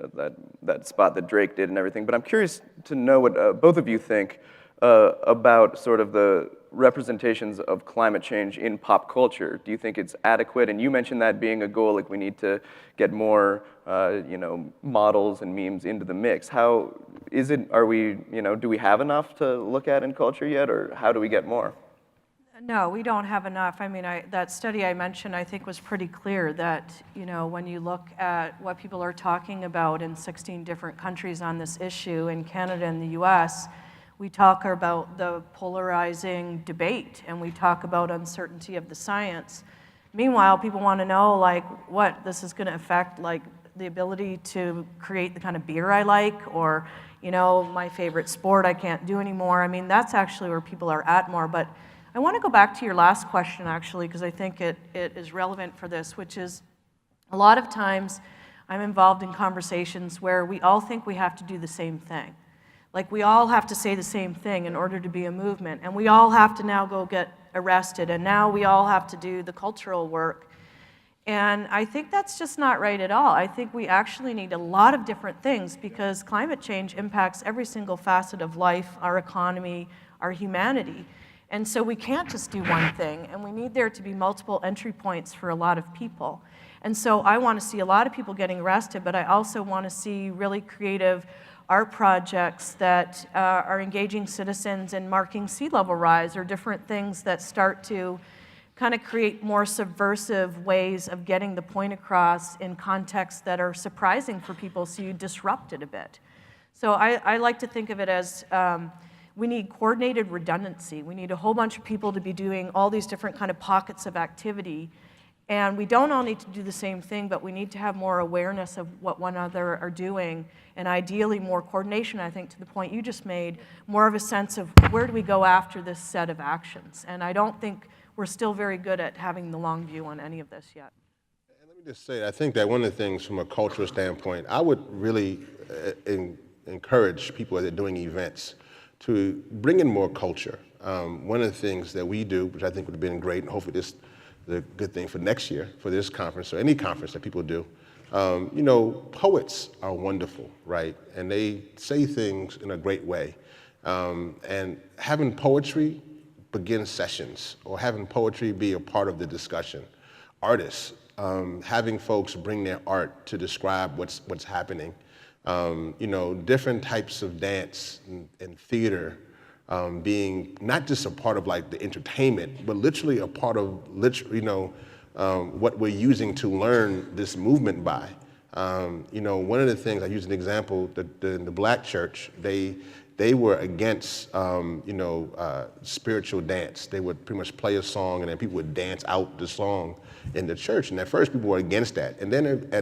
that spot that Drake did and everything, but I'm curious to know what both of you think about sort of the representations of climate change in pop culture. Do you think it's adequate? And you mentioned that being a goal, like we need to get more, models and memes into the mix. How is it? Are we, do we have enough to look at in culture yet, or how do we get more? No, we don't have enough. That study I mentioned, I think, was pretty clear that, when you look at what people are talking about in 16 different countries on this issue, in Canada and the US, we talk about the polarizing debate, and we talk about uncertainty of the science. Meanwhile, people want to know, what this is going to affect, the ability to create the kind of beer I like, or, my favorite sport I can't do anymore. That's actually where people are at more. But I want to go back to your last question, actually, because I think it is relevant for this, which is a lot of times I'm involved in conversations where we all think we have to do the same thing. Like we all have to say the same thing in order to be a movement, and we all have to now go get arrested, and now we all have to do the cultural work. And I think that's just not right at all. I think we actually need a lot of different things because climate change impacts every single facet of life, our economy, our humanity. And so we can't just do one thing, and we need there to be multiple entry points for a lot of people. And so I want to see a lot of people getting arrested, but I also want to see really creative art projects that are engaging citizens in marking sea level rise or different things that start to kind of create more subversive ways of getting the point across in contexts that are surprising for people, so you disrupt it a bit. So I like to think of it as we need coordinated redundancy. We need a whole bunch of people to be doing all these different kind of pockets of activity. And we don't all need to do the same thing, but we need to have more awareness of what one another are doing, and ideally more coordination, I think, to the point you just made, more of a sense of where do we go after this set of actions. And I don't think we're still very good at having the long view on any of this yet. And let me just say, I think that one of the things from a cultural standpoint, I would really encourage people that are doing events to bring in more culture. One of the things that we do, which I think would have been great, and hopefully this is a good thing for next year, for this conference, or any conference that people do, poets are wonderful, right? And they say things in a great way. And having poetry begin sessions, or having poetry be a part of the discussion. Artists, having folks bring their art to describe what's happening. Different types of dance and theater being not just a part of like the entertainment, but literally a part of what we're using to learn this movement by. One of the things, I use an example, in the black church, they were against, spiritual dance. They would pretty much play a song and then people would dance out the song in the church. And at first people were against that. And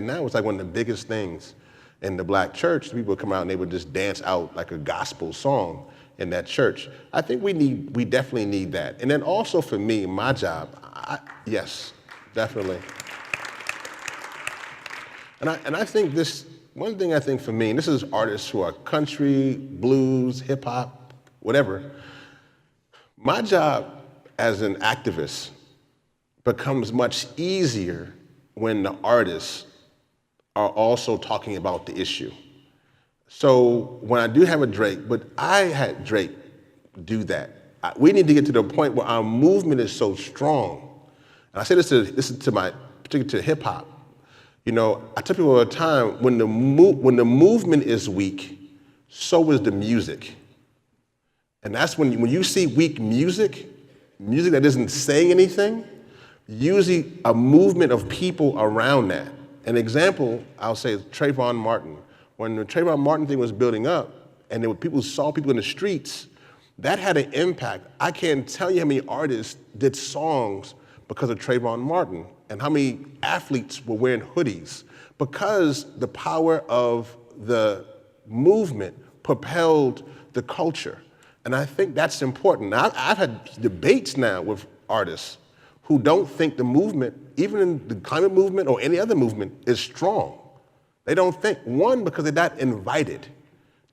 now it's like one of the biggest things in the black church. People would come out and they would just dance out like a gospel song in that church. I think we definitely need that. And then also for me, my job, yes, definitely. And I think one thing I think for me, and this is artists who are country, blues, hip hop, whatever, my job as an activist becomes much easier when the artists are also talking about the issue. So when I do have a Drake, but I had Drake do that. We need to get to the point where our movement is so strong. And I say this particularly to hip hop. I tell people all the time, when the movement is weak, so is the music. And that's when you see weak music that isn't saying anything, usually a movement of people around that. An example, I'll say, is Trayvon Martin. When the Trayvon Martin thing was building up, and people saw people in the streets, that had an impact. I can't tell you how many artists did songs because of Trayvon Martin, and how many athletes were wearing hoodies, because the power of the movement propelled the culture. And I think that's important. Now, I've had debates now with artists who don't think the movement, even in the climate movement or any other movement, is strong. They don't think, one, because they're not invited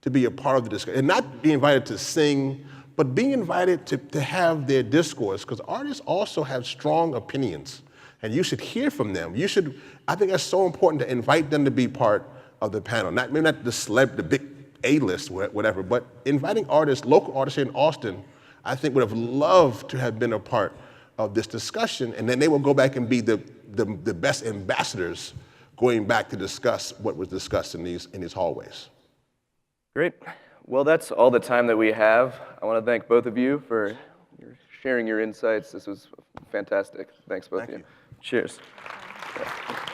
to be a part of the discussion, and not being invited to sing, but being invited to have their discourse, because artists also have strong opinions, and you should hear from them. I think that's so important to invite them to be part of the panel. Maybe not the big A-list, whatever, but inviting artists, local artists here in Austin, I think would have loved to have been a part of this discussion, and then they will go back and be the best ambassadors going back to discuss what was discussed in these hallways. Great. Well, that's all the time that we have. I want to thank both of you for sharing your insights. This was fantastic. Thanks, both of you. Cheers. Yeah.